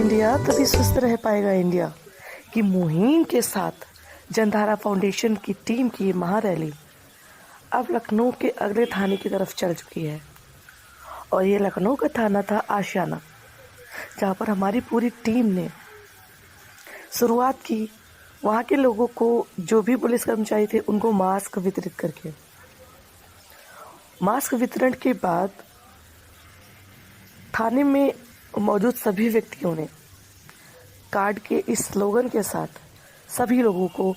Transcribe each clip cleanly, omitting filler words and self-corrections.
India तभी स्वस्थ रह पाएगा इंडिया की मुहिम के साथ जनधारा फाउंडेशन की टीम की ये महारैली अब लखनऊ के अगले थाने की तरफ चल चुकी है। और ये लखनऊ का थाना था आशियाना, जहाँ पर हमारी पूरी टीम ने शुरुआत की। वहाँ के लोगों को, जो भी पुलिस कर्मचारी थे, उनको मास्क वितरित करके, मास्क वितरण के बाद थाने में मौजूद सभी व्यक्तियों ने कार्ड के इस स्लोगन के साथ सभी लोगों को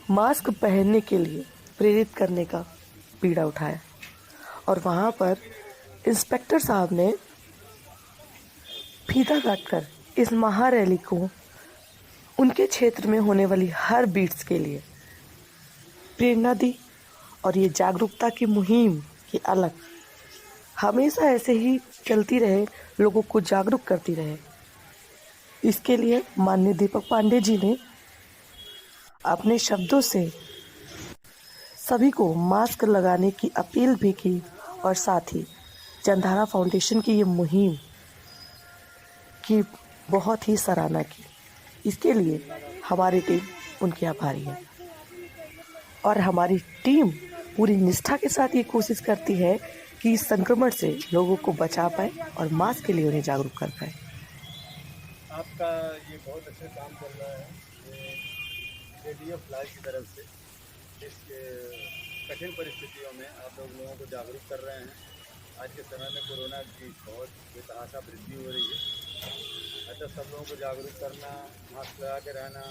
मास्क पहनने के लिए प्रेरित करने का बीड़ा उठाया। और वहाँ पर इंस्पेक्टर साहब ने फीता काटकर इस महारैली को उनके क्षेत्र में होने वाली हर बीट्स के लिए प्रेरणा दी। और ये जागरूकता की मुहिम की अलग हमेशा ऐसे ही चलती रहे, लोगों को जागरूक करती रहे। इसके लिए माननीय दीपक पांडे जी ने अपने शब्दों से सभी को मास्क लगाने की अपील भी की और साथ ही जनधारा फाउंडेशन की ये मुहिम की बहुत ही सराहना की। इसके लिए हमारी टीम उनकी आभारी है और हमारी टीम पूरी निष्ठा के साथ ये कोशिश करती है कि इस संक्रमण से लोगों को बचा पाए और मास्क के लिए उन्हें जागरूक कर पाए। आपका ये बहुत अच्छा काम चल रहा है। ये ADF लाइव की तरफ से इस कठिन परिस्थितियों में आप लोगों को जागरूक कर रहे हैं। आज के समय में कोरोना की बहुत बेतहाशा वृद्धि हो रही है। अच्छा, सब लोगों को जागरूक करना, मास्क लगा के रहना,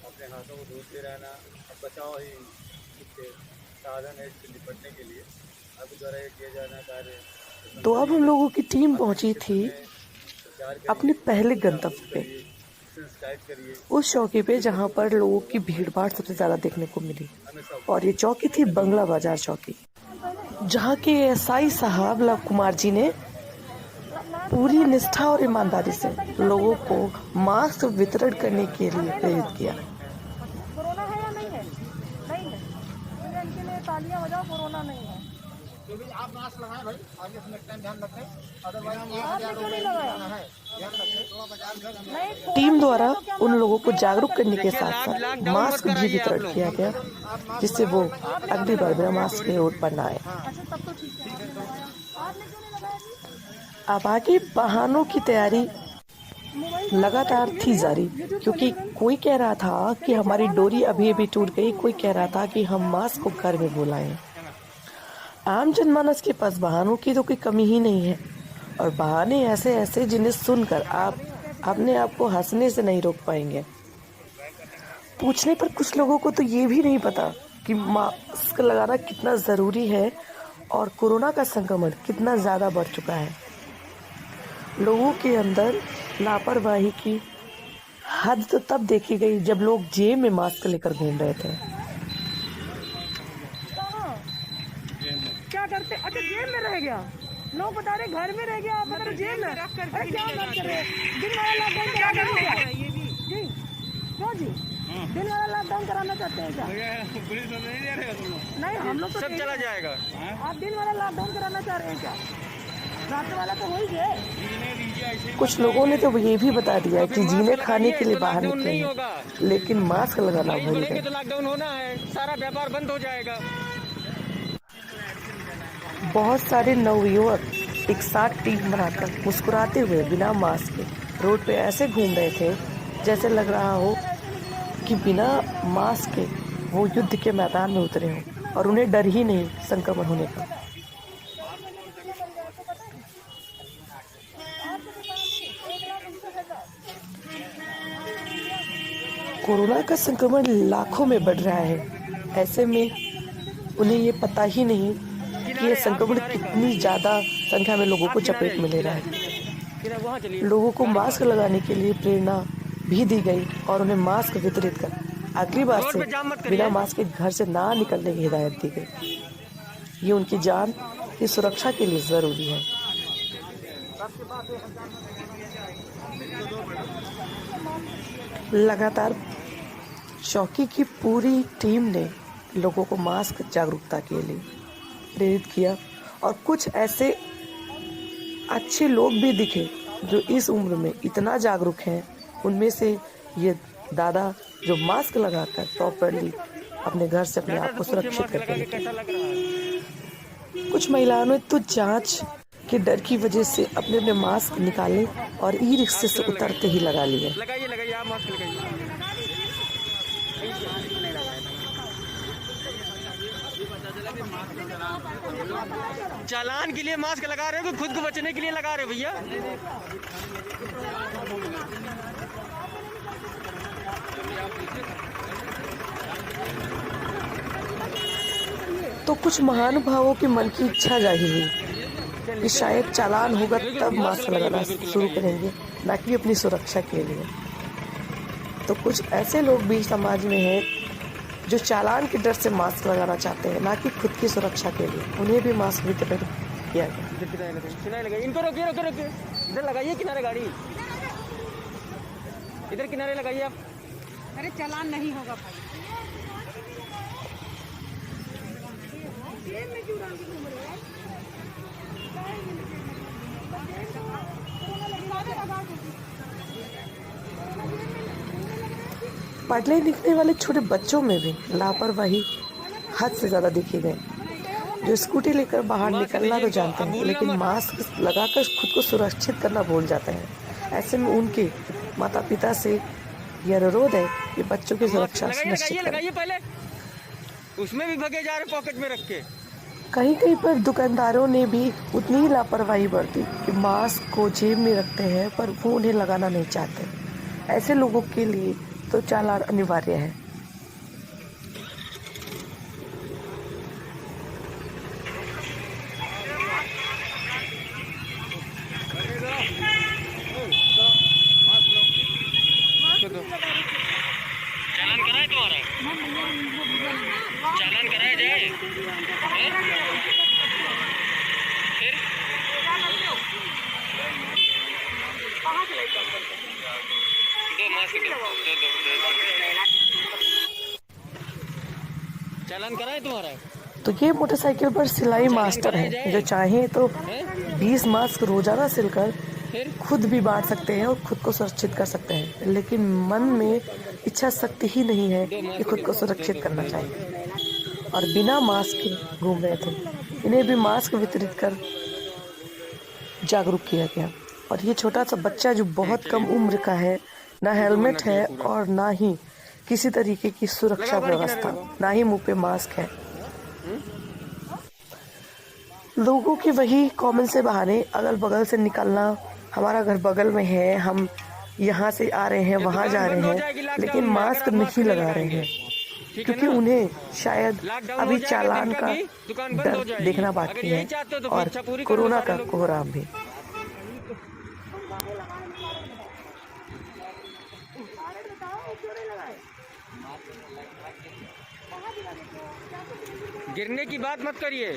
अपने हाथों को धोते रहना और बचाव ही इसके साधन है इससे निपटने के लिए आपके द्वारा ये किया जाना कार्य। तो अब हम लोगों की टीम पहुंची थी अपने पहले गंतव्य पे, उस चौकी पे जहां पर लोगों की भीड़ भाड़ सबसे ज़्यादा देखने को मिली। और ये चौकी थी बंगला बाजार चौकी, जहां के SI साहब लव कुमार जी ने पूरी निष्ठा और ईमानदारी से लोगों को मास्क वितरण करने के लिए प्रेरित किया। कोरोना है या नहीं है? नहीं है। इनके लिए तालियां बजाओ, कोरोना नहीं है। तो भी आप मास्क लगाएं भाई, आगे से नेक्स्ट टाइम ध्यान रखें। अदरवाइज आपने क्यों नहीं लगाया? ध्यान रखें। टीम द्वारा उन लोगों को जागरूक करने के साथ साथ मास्क भी वितरण किया गया, जिससे वो अगली बार बिना मास्क के रोड पर न आए। अच्छा, तब तो ठीक है। आपने क्यों नहीं लगाया जी? अब आगे वाहनों की तैयारी लगातार थी जारी, क्योंकि कोई कह रहा था कि हमारी डोरी अभी अभी टूट गई, कोई कह रहा था कि हम मास्क को घर में बुलाएं। आम जनमानस के पास वाहनों की तो कोई कमी ही नहीं है, और बहाने ऐसे ऐसे जिन्हें सुनकर आप अपने आप को हंसने से नहीं रोक पाएंगे। पूछने पर कुछ लोगों को तो ये भी नहीं पता कि मास्क लगाना कितना ज़रूरी है और कोरोना का संक्रमण कितना ज़्यादा बढ़ चुका है। लोगों के अंदर लापरवाही की हद तो तब देखी गई जब लोग जेब में मास्क लेकर घूम रहे थे। क्या करते? अच्छा, जेब में रह गया। लोग बता रहे घर में रह गया, आप बता रहे जेब में। अरे क्या बात कर रहे हैं? दिन वाला लॉकडाउन कराना है जी? क्यों जी? दिन वाला लॉकडाउन कराना चाहते हैं क्या? पुलिस नहीं दे रहे तुम लोग? नहीं, हम लोग तो सब चला जाएगा। आप दिन वाला लॉकडाउन कराना चाह रहे हैं क्या? रात वाला तो हो ही गए। कुछ लोगों ने तो ये भी बता दिया कि जीने खाने के लिए बाहर निकले, लेकिन मास्क लगाना भूल गए। तो लॉकडाउन होना है, सारा व्यापार बंद हो जाएगा। बहुत सारे नवयुवक एक साथ टीम बनाकर मुस्कुराते हुए बिना मास्क के रोड पे ऐसे घूम रहे थे जैसे लग रहा हो कि बिना मास्क के वो युद्ध के मैदान में उतरे हों और उन्हें डर ही नहीं संक्रमण होने का। कोरोना का संक्रमण लाखों में बढ़ रहा है। ऐसे में उन्हें ये पता ही नहीं कि ये संक्रमण कितनी ज़्यादा संख्या में लोगों को चपेट में ले रहा है। लोगों को मास्क लगाने के लिए प्रेरणा भी दी गई और उन्हें मास्क वितरित कर अगली बार से बिना मास्क के घर से ना निकलने की हिदायत दी गई। ये उनकी जान की सुरक्षा के लिए ज़रूरी है। लगातार चौकी की पूरी टीम ने लोगों को मास्क जागरूकता के लिए प्रेरित किया और कुछ ऐसे अच्छे लोग भी दिखे जो इस उम्र में इतना जागरूक हैं, उनमें से ये दादा जो मास्क लगाकर प्रॉपरली अपने घर से अपने आप को सुरक्षित करके निकले। कुछ महिलाओं ने तो जांच के डर की वजह से अपने अपने मास्क निकाले और ई रिक्शे से उतरते ही लगा लिए। लगाइए आप मास्क लगाइए। चालान के लिए मास्क लगा रहे हो कि खुद को बचने के लिए लगा रहे हो भैया? तो कुछ महानुभावों के मन की इच्छा जाहिर हुई कि शायद चालान होगा तब मास्क लगाना शुरू करेंगे, ना कि अपनी सुरक्षा के लिए। तो कुछ ऐसे लोग भी समाज में हैं जो चालान के डर से मास्क लगाना चाहते हैं, ना कि खुद की सुरक्षा के लिए। उन्हें भी मास्क वितरण किया गया। इनको रोकिए रोकिए रोकिए, इधर लगाइए किनारे गाड़ी, इधर किनारे लगाइए आप। अरे चालान नहीं होगा भाई। पढ़ने लिखने वाले छोटे बच्चों में भी लापरवाही हद से ज़्यादा देखी गई, जो स्कूटी लेकर बाहर निकलना तो जानते हैं, लेकिन मास्क लगाकर खुद को सुरक्षित करना भूल जाते हैं। ऐसे में उनके माता पिता से यह अनुरोध है कि बच्चों की सुरक्षा सुनिश्चित करें। पहले उसमें भी भगे जा रहे पॉकेट में रख के। कहीं कहीं पर दुकानदारों ने भी उतनी ही लापरवाही बरती कि मास्क को जेब में रखते हैं, पर वो उन्हें लगाना नहीं चाहते। ऐसे लोगों के लिए तो चालान अनिवार्य है। चालान कराए तुम्हारा? चालान कराया जाए? फिर दो मास्क चालान कराए तुम्हारा? तो ये मोटरसाइकिल पर सिलाई मास्टर हैं, जो चाहें तो 20 मास्क रोजाना सिलकर खुद भी बांट सकते हैं और खुद को सुरक्षित कर सकते हैं, लेकिन मन में इच्छा शक्ति ही नहीं है कि खुद को सुरक्षित करना चाहिए और बिना मास्क के घूम रहे थे। इन्हें भी मास्क वितरित कर जागरूक किया गया। और ये छोटा सा बच्चा जो बहुत कम उम्र का है, ना हेलमेट है और ना ही किसी तरीके की सुरक्षा व्यवस्था, ना ही मुंह पे मास्क है। लोगों की वही कॉमन से बहाने अगल बगल से निकलना, हमारा घर बगल में है, हम यहाँ से आ रहे हैं, वहाँ जा रहे हैं, लेकिन मास्क नहीं लगा रहे हैं क्योंकि उन्हें शायद अभी चालान का डर देखना बाकी है और कोरोना का कोहराम भी। गिरने की बात मत करिए।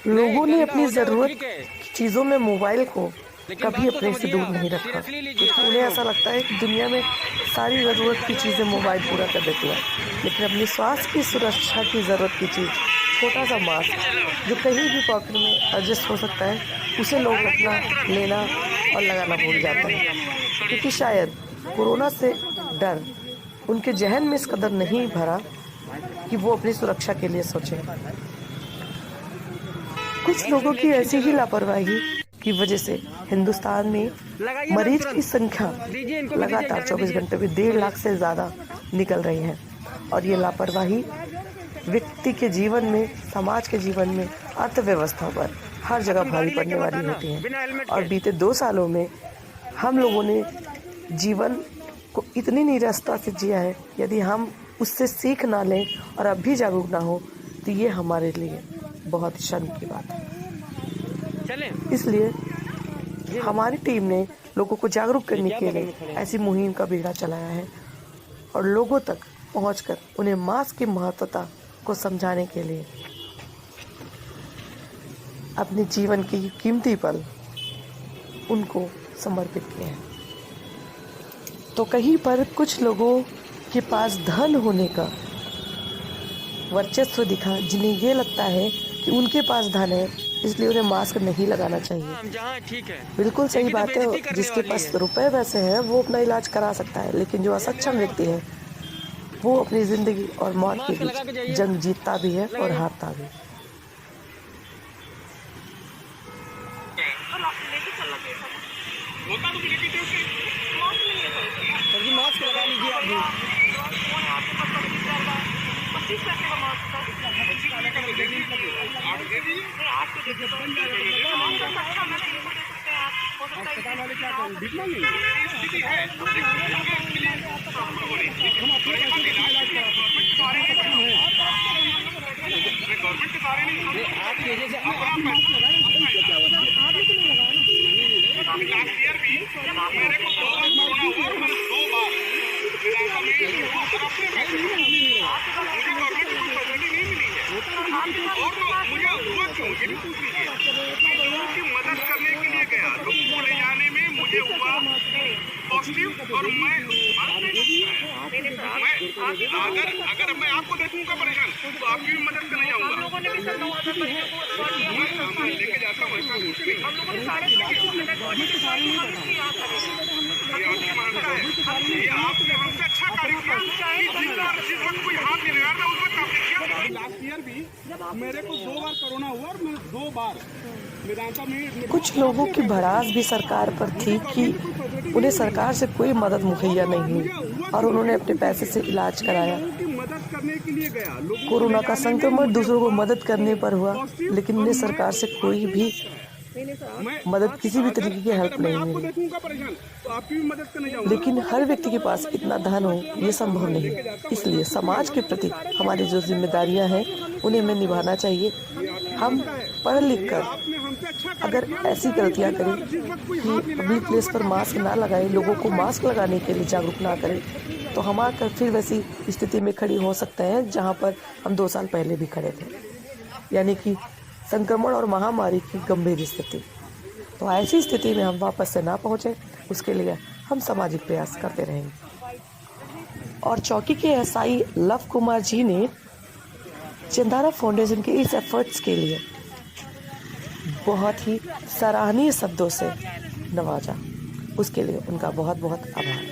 लोगों ने अपनी जरूरत की चीजों में मोबाइल को कभी अपने से दूर नहीं रखा, क्योंकि उन्हें ऐसा लगता है कि दुनिया में सारी ज़रूरत की चीज़ें मोबाइल पूरा कर देती है, लेकिन अपनी स्वास्थ्य की सुरक्षा की ज़रूरत की चीज़, छोटा सा मास्क जो कहीं भी पॉकेट में एडजस्ट हो सकता है, उसे लोग रखना, लेना और लगाना भूल जाते हैं, क्योंकि शायद कोरोना से डर उनके जहन में इस कदर नहीं भरा कि वो अपनी सुरक्षा के लिए सोचें। कुछ लोगों की ऐसी ही लापरवाही की वजह से हिंदुस्तान में मरीज की संख्या लगातार 24 घंटे में 1.5 लाख से ज़्यादा निकल रही है और ये लापरवाही व्यक्ति के जीवन में, समाज के जीवन में, अर्थव्यवस्था पर हर जगह भारी पड़ने वाली होती है। और बीते 2 सालों में हम लोगों ने जीवन को इतनी नीरसता से जिया है, यदि हम उससे सीख ना लें और अब भी जागरूक ना हो तो ये हमारे लिए बहुत शर्म की बात है। इसलिए हमारी टीम ने लोगों को जागरूक करने के लिए ऐसी मुहिम का बीड़ा चलाया है और लोगों तक पहुंचकर उन्हें मास्क की महत्वता को समझाने के लिए अपने जीवन के कीमती पल उनको समर्पित किए हैं। तो कहीं पर कुछ लोगों के पास धन होने का वर्चस्व दिखा, जिन्हें ये लगता है कि उनके पास धन है इसलिए उन्हें मास्क नहीं लगाना चाहिए। हम जहाँ ठीक है बिल्कुल सही इनकी तो बात बेइज्जती है, करने जिसके वाली पास है। रुपए पैसे हैं वो अपना इलाज करा सकता है, लेकिन जो असक्षम व्यक्ति है वो अपनी जिंदगी और मौत के मास्क लगा के बीच जाइए। जंग जीतता भी है और लगाइए। हारता भी। सर जी मास्क लगा लीजिए आप भी। आपकी वजह से मदद करने के लिए गया लोगों को ले जाने में मुझे हुआ पॉजिटिव और मैं अगर मैं आपको देखूंगा परेशान तो आपकी भी मदद करने जाऊंगा। मैं लेके जाता हूँ ऐसा कुछ नहीं। ये आपने हमसे अच्छा कार्य किया। जिस वक्त कोई हाथ नहीं लगा था उस वक्त आपने किया। लास्ट ईयर भी मेरे को 2 बार कोरोना हुआ और मैं 2 बार मेदांता में कुछ लोगों की भड़ास भी सरकार पर थी कि उन्हें सरकार से कोई मदद मुहैया नहीं हुई और उन्होंने अपने पैसे से इलाज कराया। की मदद करने के लिए गया लोगों कोरोना का संक्रमण दूसरों को मदद करने पर हुआ, लेकिन उन्हें सरकार से कोई भी मदद, किसी भी तरीके की हेल्प नहीं आपको मिली। देखूंगा परेशान तो आपकी भी मदद करने जाऊंगा। लेकिन हर व्यक्ति के पास इतना धन हो ये संभव नहीं, इसलिए समाज के प्रति हमारी जो जिम्मेदारियां हैं उन्हें हमें निभाना चाहिए। हम पढ़ लिख कर आपने हमसे अच्छा अगर ऐसी गलतियां करें कि पब्लिक प्लेस पर मास्क ना लगाएं, लोगों को मास्क लगाने के लिए जागरूक ना करें, तो हम आकर फिर वैसी स्थिति में खड़ी हो सकते हैं जहां पर हम 2 साल पहले भी खड़े थे, यानी कि संक्रमण और महामारी की गंभीर स्थिति। तो ऐसी स्थिति में हम वापस से ना पहुंचे, उसके लिए हम सामाजिक प्रयास करते रहेंगे। और चौकी के एसआई लव कुमार जी ने चंदारा फाउंडेशन के इस एफर्ट्स के लिए बहुत ही सराहनीय शब्दों से नवाजा, उसके लिए उनका बहुत बहुत आभार।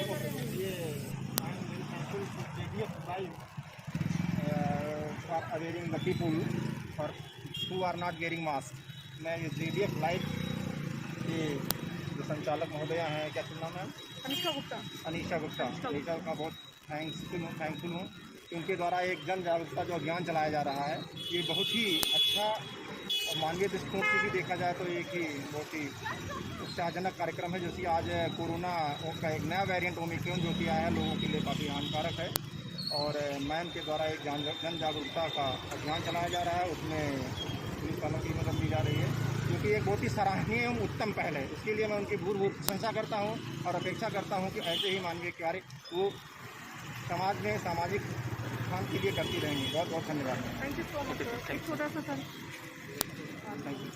for availing the people for who are not wearing mask। मैं ये JDF लाइव के जो संचालक महोदया हैं, क्या नाम है? अनीशा गुप्ता का बहुत थैंकफुल हूँ कि उनके द्वारा एक जन जागरूकता जो अभियान चलाया जा रहा है, ये बहुत ही अच्छा और मानवीय दृष्टिकोण से भी देखा जाए तो एक ही बहुत ही उत्साहजनक कार्यक्रम है, जो कि आज कोरोना का एक नया वेरिएंट ओमिक्रॉन जो कि आया है, लोगों के लिए काफ़ी हानिकारक है। और मैम के द्वारा एक जन जागरूकता का अभियान चलाया जा रहा है, उसमें पुलिस वालों की मदद ली जा रही है, क्योंकि एक बहुत ही सराहनीय एवं उत्तम पहल है। इसके लिए मैं उनकी भूर प्रशंसा करता हूँ और अपेक्षा करता हूँ कि ऐसे ही मानवीय कार्य वो समाज में सामाजिक काम के लिए करती रहेंगी। बहुत बहुत धन्यवाद। Thank you so much. एक छोटा सा थैंक यू।